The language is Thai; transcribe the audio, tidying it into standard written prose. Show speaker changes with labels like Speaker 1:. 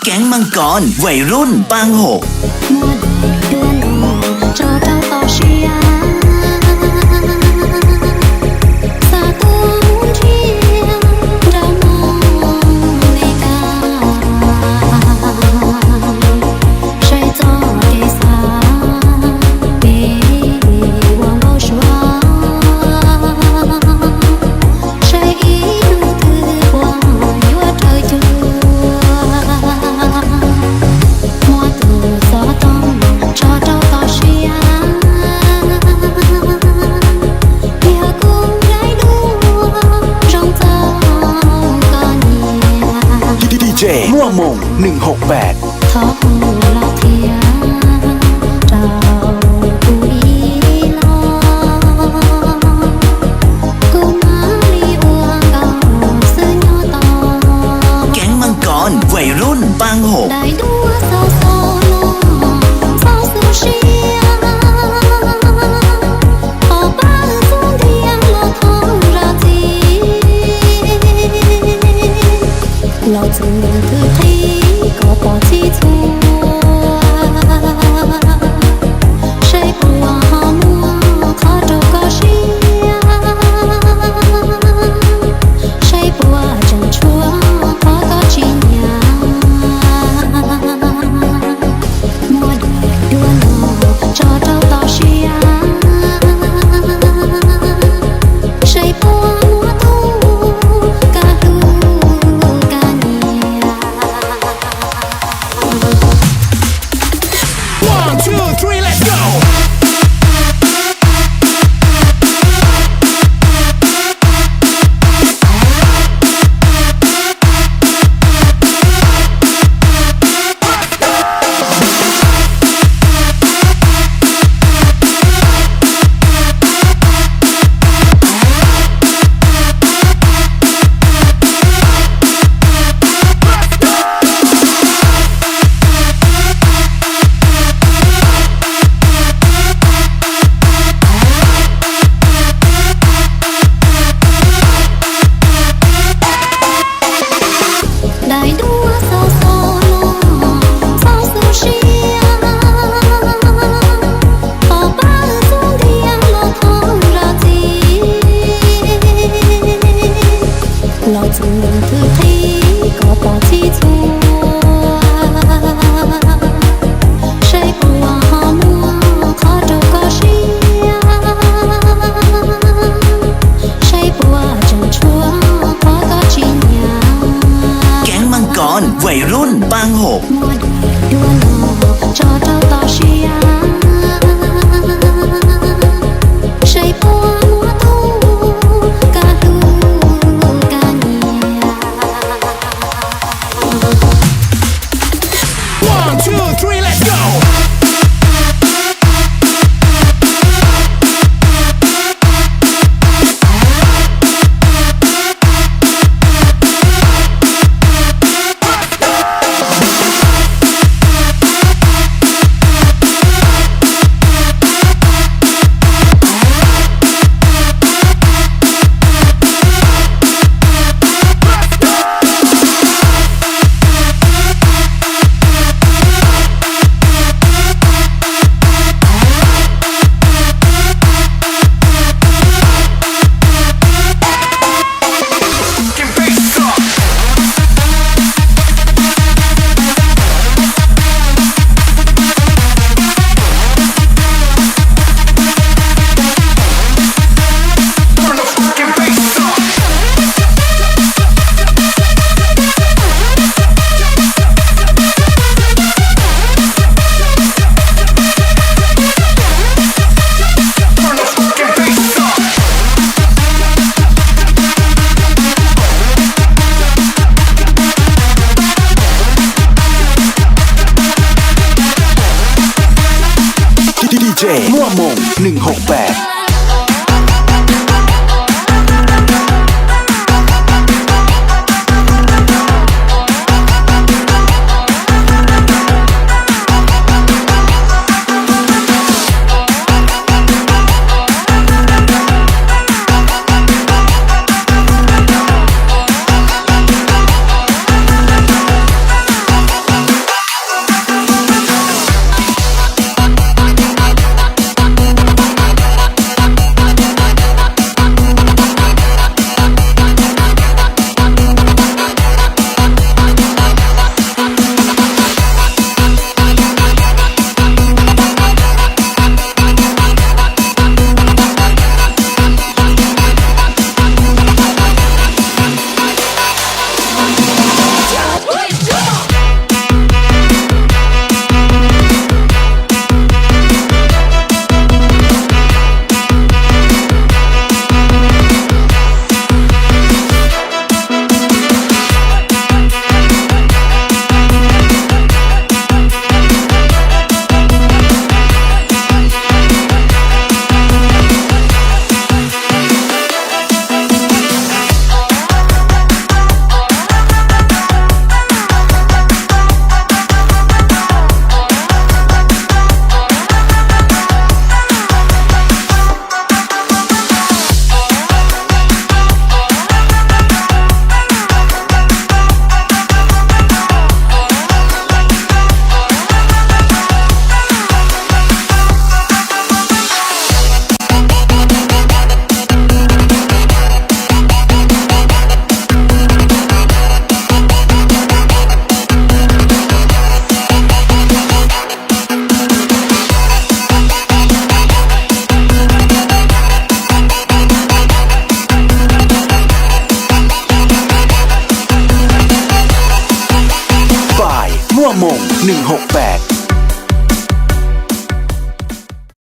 Speaker 1: แก๊งมังกรวัยรุ่นปางหกมั่วมง168ท้อหูลาเทียเจ้ากุยลอกูมาลีอัวเก่าซื้อยอตอแก๊งมังกรวัยรุ่นปางหกได้ดูสาวโซโลสาวซูชิพอบ้านสูงเทียงเราท้องราจีเราจึงคือที่ก็พอที่ทั่วใช่ปัวหอมัวขอดูก็เชียใช่ปัวจังชัวขอก็จีนยามัวได้ด้วนโลจอเจ้าต่อเชียใช่ปัวมัวทูกะดูกะเนีย1, 2, 3, let's go!เราจึงคือที่ก็พอที่ทั่วใช่ปัวหอมัวขอดูก็เชียใช่ปัวจังชัวขอก็จีนยาแก๊งมังกรวัยรุ่นปางหกมัวได้ด้วนโลจอเจ้าต่อเชียใช่ปัวมัวทูกะดู1, 2, 3, let's go! DJ มั่วมง168